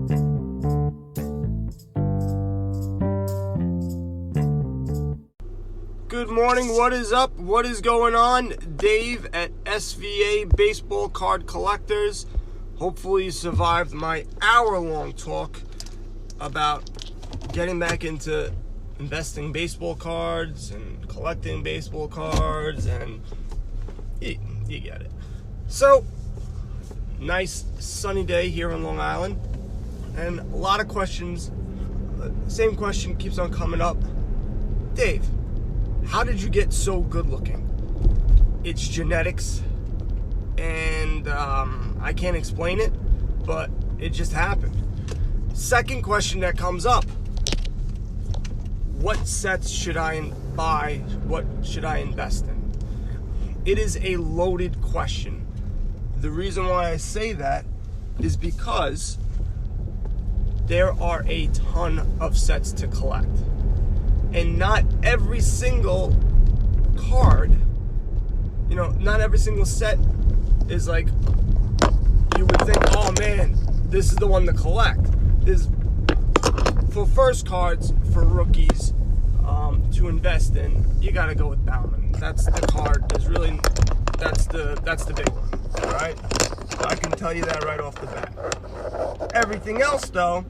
Good morning, what is up? What is going on? Dave at SVA Baseball Card Collectors. Hopefully you survived my hour-long talk about getting back into investing baseball cards and collecting baseball cards, and you get it. So, nice sunny day here in Long Island, and a lot of questions. Same question keeps on coming up. Dave, how did you get so good looking? It's genetics, and I can't explain it, but it just happened. Second question that comes up: what sets should I buy? What should I invest in? It is a loaded question. The reason why I say that is because there are a ton of sets to collect. And not every single card, not every single set is like, you would think, oh man, this is the one to collect. For first cards, for rookies, to invest in, you gotta go with Bowman. That's the card, that's the big one, all right? I can tell you that right off the bat. Everything else though,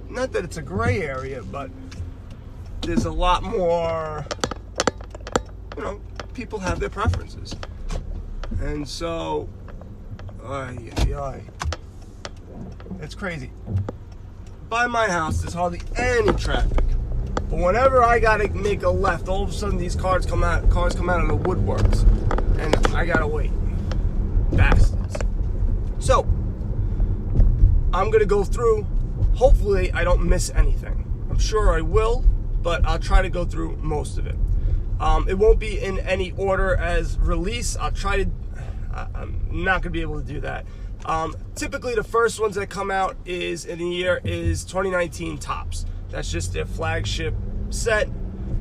not that it's a gray area, but there's a lot more, people have their preferences. And so, it's crazy. By my house, there's hardly any traffic. But whenever I gotta make a left, all of a sudden these cars come out of the woodworks. And I gotta wait. Bastards. So, I'm gonna go through. Hopefully I don't miss anything. I'm sure I will, but I'll try to go through most of it. It won't be in any order as release. I'm not gonna be able to do that. Typically the first ones that come out in the year is 2019 Topps. That's just their flagship set.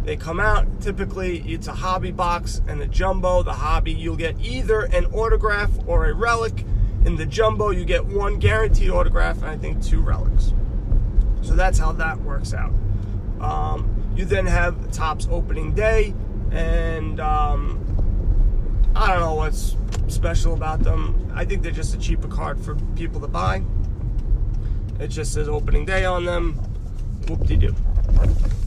They come out, typically it's a hobby box and a jumbo. The hobby, you'll get either an autograph or a relic. In the jumbo, you get one guaranteed autograph and I think 2 relics. So that's how that works out. You then have Topps opening day, and I don't know what's special about them. I think they're just a cheaper card for people to buy. It just says opening day on them. Whoop-de-doo.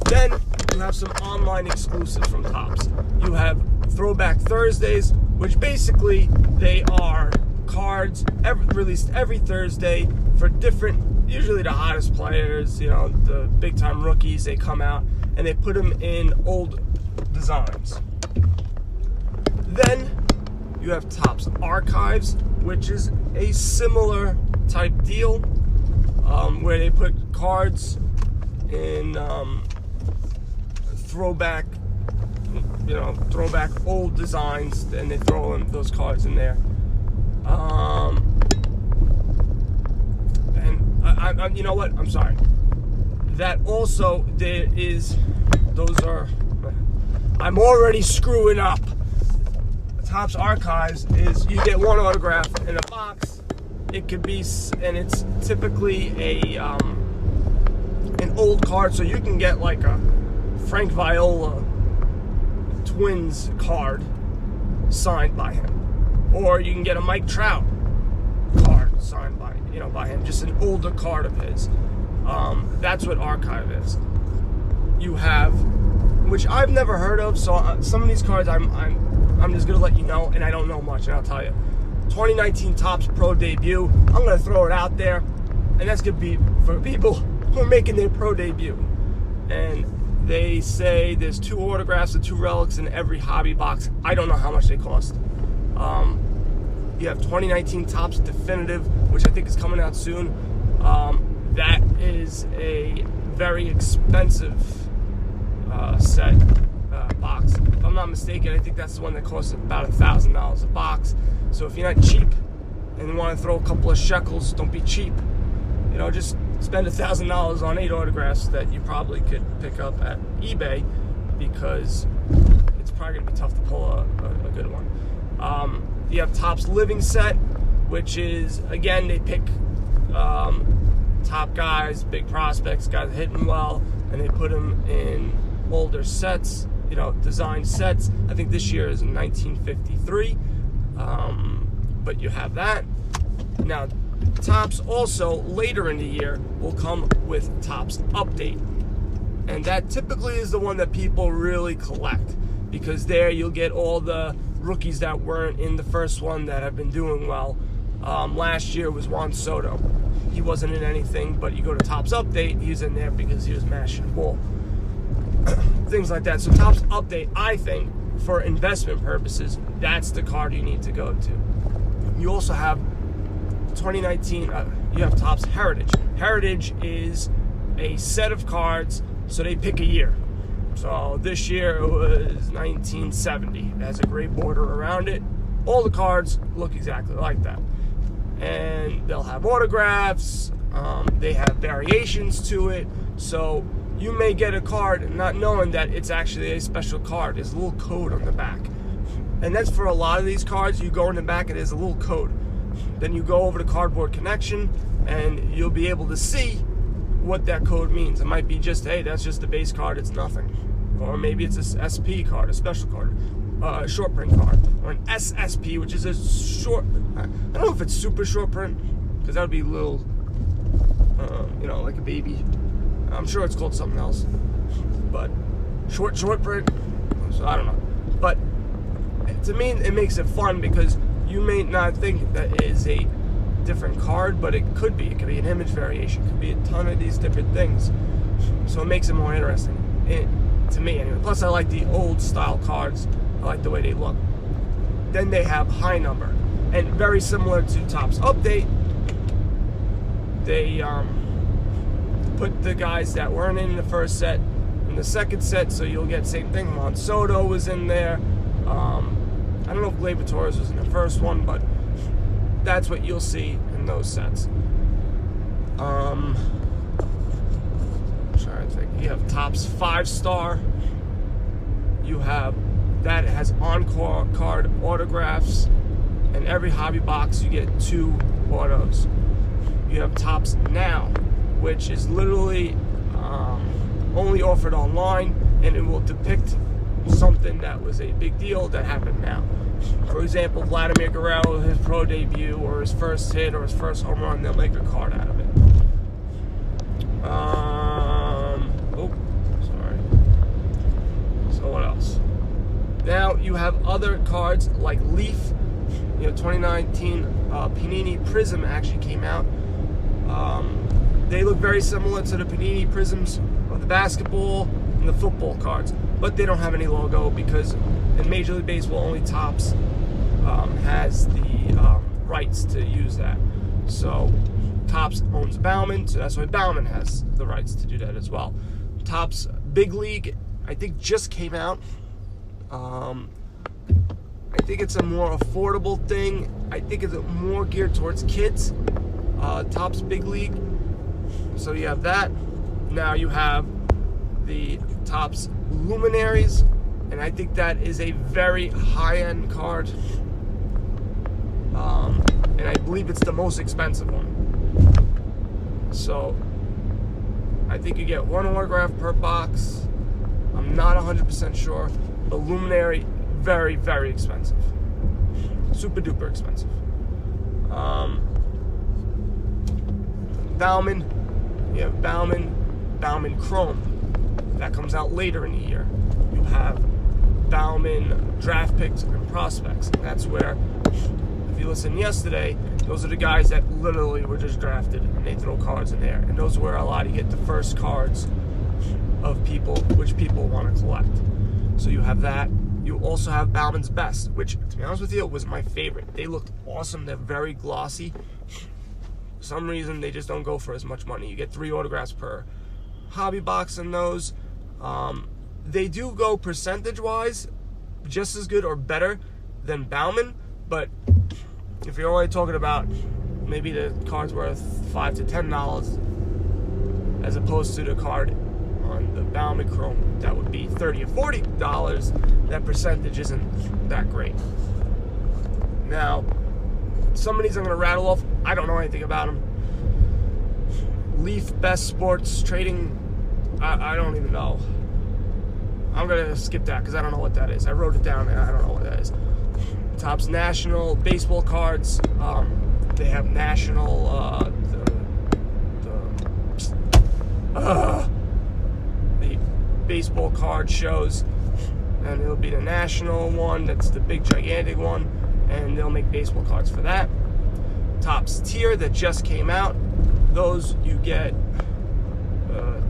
Then you have some online exclusives from Topps. You have Throwback Thursdays, which basically they are cards released every Thursday for different, usually the hottest players, the big time rookies. They come out and they put them in old designs. Then you have Topps Archives, which is a similar type deal, where they put cards in throwback old designs, and they throw in those cards in there. And you know what? I'm sorry. That also, I'm already screwing up. Topps Archives is, you get one autograph in a box. It could be, and it's typically an old card, so you can get like a Frank Viola Twins card signed by him, or you can get a Mike Trout card signed by him, just an older card of his. That's what Archive is. You have, which I've never heard of, so some of these cards I'm just gonna let you know, and I don't know much, and I'll tell you. 2019 Topps Pro Debut. I'm gonna throw it out there, and that's gonna be for people who are making their pro debut. And they say there's 2 autographs and 2 relics in every hobby box. I don't know how much they cost. You have 2019 Topps Definitive, which I think is coming out soon. That is a very expensive set box. If I'm not mistaken, I think that's the one that costs about $1,000 a box. So if you're not cheap and you want to throw a couple of shekels, don't be cheap. Just spend $1,000 on 8 autographs that you probably could pick up at eBay, because it's probably going to be tough to pull a good one. You have Topps Living Set, which is, again, they pick top guys, big prospects, guys hitting well, and they put them in older sets, design sets. I think this year is in 1953, but you have that. Now, Topps also later in the year will come with Topps Update, and that typically is the one that people really collect, because there you'll get all the rookies that weren't in the first one that have been doing well. Last year was Juan Soto. He wasn't in anything, but you go to Topps Update, he's in there because he was mashing the ball. Things like that. So Topps Update, I think, for investment purposes, that's the card you need to go to. You also have 2019, you have Topps Heritage. Heritage is a set of cards, so they pick a year. So this year it was 1970. It has a gray border around it. All the cards look exactly like that. And they'll have autographs, they have variations to it. So you may get a card not knowing that it's actually a special card. There's a little code on the back. And that's for a lot of these cards. You go in the back and there's a little code. Then you go over to Cardboard Connection and you'll be able to see what that code means. It might be just, hey, that's just the base card, it's nothing. Or maybe it's a SP card, a special card, a short print card, or an SSP, which is a short, I don't know if it's super short print, because that would be a little, like a baby. I'm sure it's called something else, but short print, so I don't know. But to me, it makes it fun, because you may not think that it is a different card, but it could be. It could be an image variation. It could be a ton of these different things. So it makes it more interesting, to me anyway. Plus, I like the old style cards. I like the way they look. Then they have high number, and very similar to Topps Update, they put the guys that weren't in the first set in the second set, so you'll get same thing. Juan Soto was in there. I don't know if Gleyber Torres was in the first one, but that's what you'll see in those sets. I'm trying to think. You have Topps 5-star. You have that has encore card autographs, and every hobby box you get 2 autos. You have Topps Now, which is literally only offered online, and it will depict something that was a big deal that happened now. For example, Vladimir Guerrero, his pro debut, or his first hit, or his first home run, they'll make a card out of it. So what else? Now you have other cards like Leaf. 2019 Panini Prism actually came out. They look very similar to the Panini Prisms of the basketball and the football cards, but they don't have any logo, because in Major League Baseball only Topps has the rights to use that. So Topps owns Bowman, so that's why Bowman has the rights to do that as well. Topps Big League, I think, just came out. I think it's a more affordable thing. I think it's more geared towards kids. Topps Big League. So you have that. Now you have the Topps Luminaries, and I think that is a very high-end card. And I believe it's the most expensive one. So I think you get 1 autograph per box. I'm not 100% sure. The Luminary, very, very expensive. Super duper expensive. Bowman, you have Bowman Chrome. That comes out later in the year. You have Bowman Draft Picks and Prospects. And that's where, if you listened yesterday, those are the guys that literally were just drafted, and they throw cards in there. And those are where a lot of you get the first cards of people, which people want to collect. So you have that. You also have Bowman's Best, which, to be honest with you, was my favorite. They looked awesome. They're very glossy. For some reason, they just don't go for as much money. You get 3 autographs per hobby box in those. They do go percentage-wise just as good or better than Bowman, but if you're only talking about maybe the card's worth $5 to $10 as opposed to the card on the Bowman Chrome that would be $30 or $40, that percentage isn't that great. Now, some of these I'm going to rattle off. I don't know anything about them. Leaf Best Sports Trading. I don't even know. I'm gonna skip that because I don't know what that is. I wrote it down and I don't know what that is. Topps National Baseball Cards. They have national the baseball card shows, and it'll be the national one. That's the big gigantic one, and they'll make baseball cards for that. Topps Tier that just came out. Those you get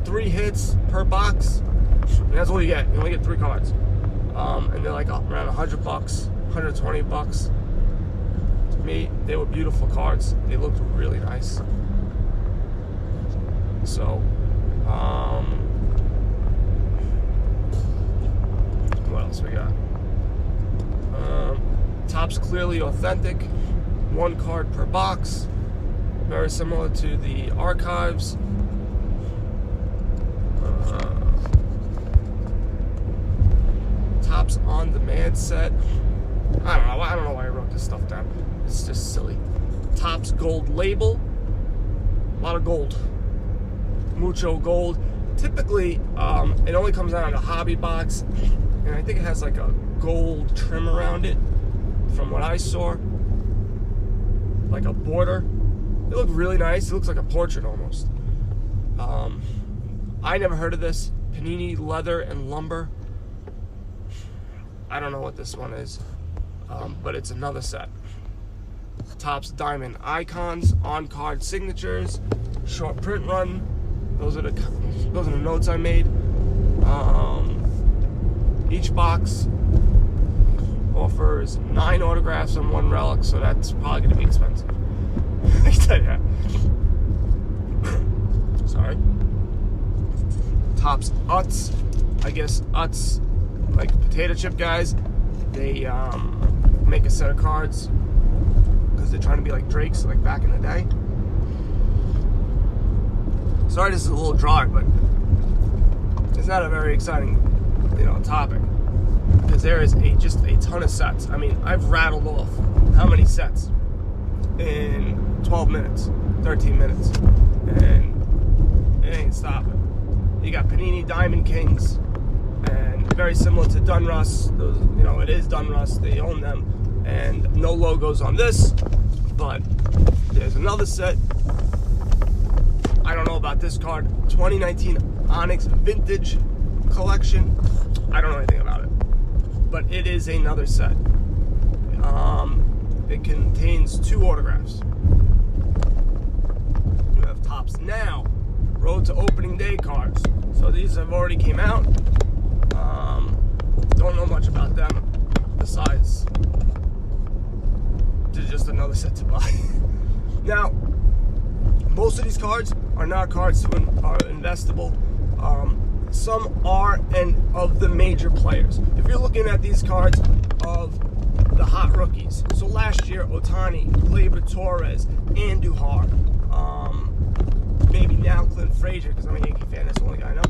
3 hits per box. And that's all you get. You only get 3 cards, and they're like around $100, $120. To me, they were beautiful cards. They looked really nice. So, what else we got? Topps Clearly Authentic, 1 card per box. Very similar to the archives. Topps On Demand set. I don't know why I wrote this stuff down. It's just silly. Topps Gold Label. A lot of gold. Mucho gold. Typically, it only comes out in a hobby box, and I think it has like a gold trim around it, from what I saw. Like a border. It looked really nice. It looks like a portrait almost. I never heard of this. Panini Leather and Lumber. I don't know what this one is, but it's another set. Topps Diamond Icons, on-card signatures, short print run. Those are the notes I made. Each box offers 9 autographs and 1 relic, so that's probably going to be expensive. I tell you. Sorry. Topps Utz. I guess Utz, like potato chip guys, they make a set of cards because they're trying to be like Drake's, like back in the day. Sorry, this is a little dry, but it's not a very exciting, topic, because there is just a ton of sets. I mean, I've rattled off how many sets in 12 minutes, 13 minutes, and it ain't stopping. You got Panini Diamond Kings, and very similar to Dunruss. Those, it is Dunruss. They own them, and no logos on this. But there's another set. I don't know about this card. 2019 Onyx Vintage Collection. I don't know anything about it, but it is another set. It contains 2 autographs. You have Topps Now Road to Opening Day cards. So these have already came out. Don't know much about them besides they're just another set to buy. Now, most of these cards are not cards that are investable. Some are, and of the major players. If you're looking at these cards of the hot rookies, so last year Ohtani, Gleyber Torres, Andujar, maybe now Clint Frazier, because I'm a Yankee fan, that's the only guy I know.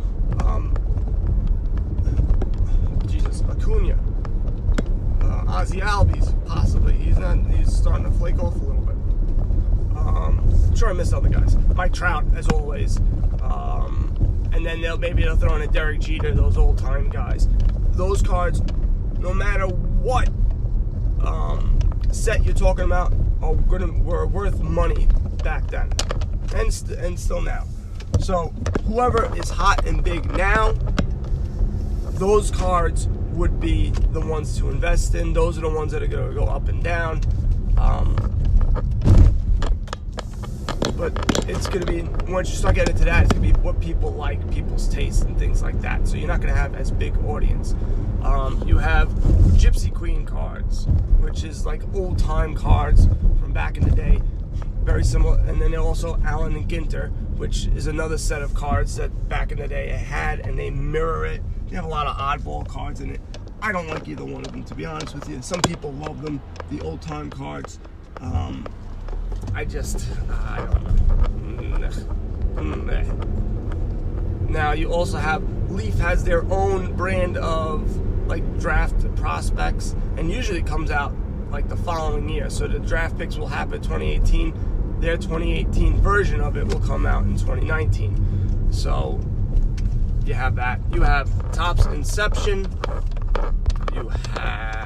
Acuna, Ozzie Albies, possibly. He's starting to flake off a little bit. I'm sure I missed other guys. Mike Trout, as always. And then maybe they'll throw in a Derek Jeter, those old-time guys. Those cards, no matter what set you're talking about, were worth money back then, and still now. So whoever is hot and big now, those cards would be the ones to invest in. Those are the ones that are going to go up and down. But it's going to be, once you start getting into that, it's going to be what people like, people's taste, and things like that. So you're not going to have as big audience. You have Gypsy Queen cards, which is like old-time cards from back in the day. Very similar. And then also Allen and Ginter, which is another set of cards that back in the day had, and they mirror it. You have a lot of oddball cards in it. I don't like either one of them, to be honest with you. Some people love them, the old-time cards. I don't know. Now, you also have, Leaf has their own brand of, like, draft prospects, and usually it comes out, like, the following year. So the draft picks will happen 2018, their 2018 version of it will come out in 2019. So you have that. You have Topps Inception. You have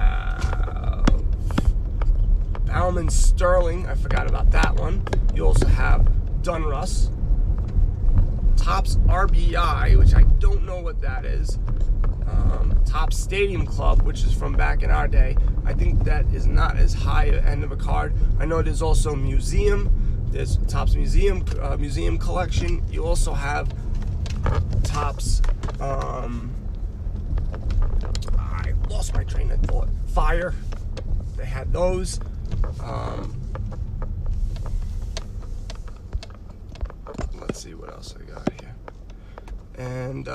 Bowman Sterling. I forgot about that one. You also have Donruss. Topps RBI, which I don't know what that is. Topps Stadium Club, which is from back in our day. I think that is not as high an end of a card. I know there's also Museum. There's Topps Museum collection. You also have Topps. I lost my train of thought. Fire. They had those. Let's see what else I got here. And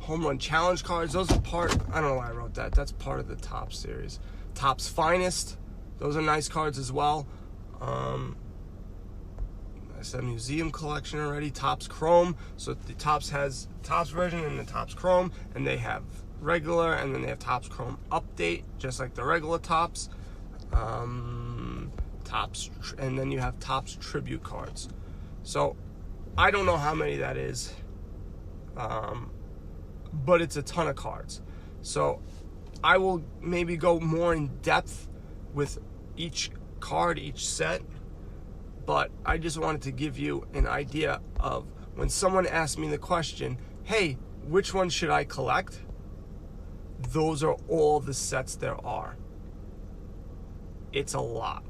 Home Run Challenge cards. Those are part. I don't know why I wrote that. That's part of the Topps series. Topps Finest. Those are nice cards as well. I said Museum collection already. Topps Chrome. So the Topps has Topps version and the Topps Chrome, and they have regular, and then they have Topps Chrome Update, just like the regular Topps. Topps, and then you have Topps Tribute cards. So I don't know how many that is, but it's a ton of cards. So I will maybe go more in depth with each card, each set. But I just wanted to give you an idea of when someone asks me the question, hey, which one should I collect? Those are all the sets there are. It's a lot.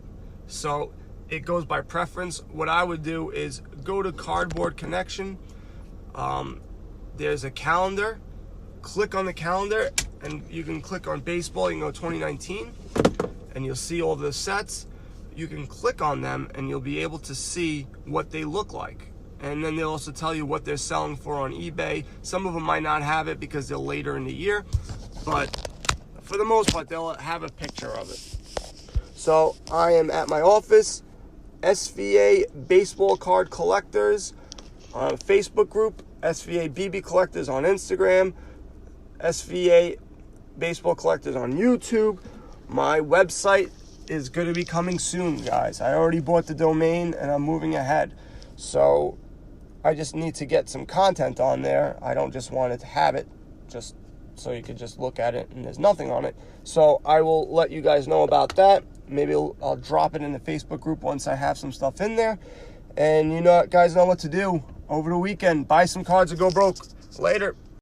So it goes by preference. What I would do is go to Cardboard Connection. There's a calendar. Click on the calendar, and you can click on baseball. You can go 2019, and you'll see all the sets. You can click on them, and you'll be able to see what they look like. And then they'll also tell you what they're selling for on eBay. Some of them might not have it because they're later in the year, but for the most part, they'll have a picture of it. So I am at my office, SVA Baseball Card Collectors on Facebook group, SVA BB Collectors on Instagram, SVA Baseball Collectors on YouTube. My website is going to be coming soon, guys. I already bought the domain and I'm moving ahead. So I just need to get some content on there. I don't just want it to have it just so you could just look at it and there's nothing on it. So I will let you guys know about that. Maybe I'll drop it in the Facebook group once I have some stuff in there. And you know, guys know what to do over the weekend. Buy some cards or go broke. Later.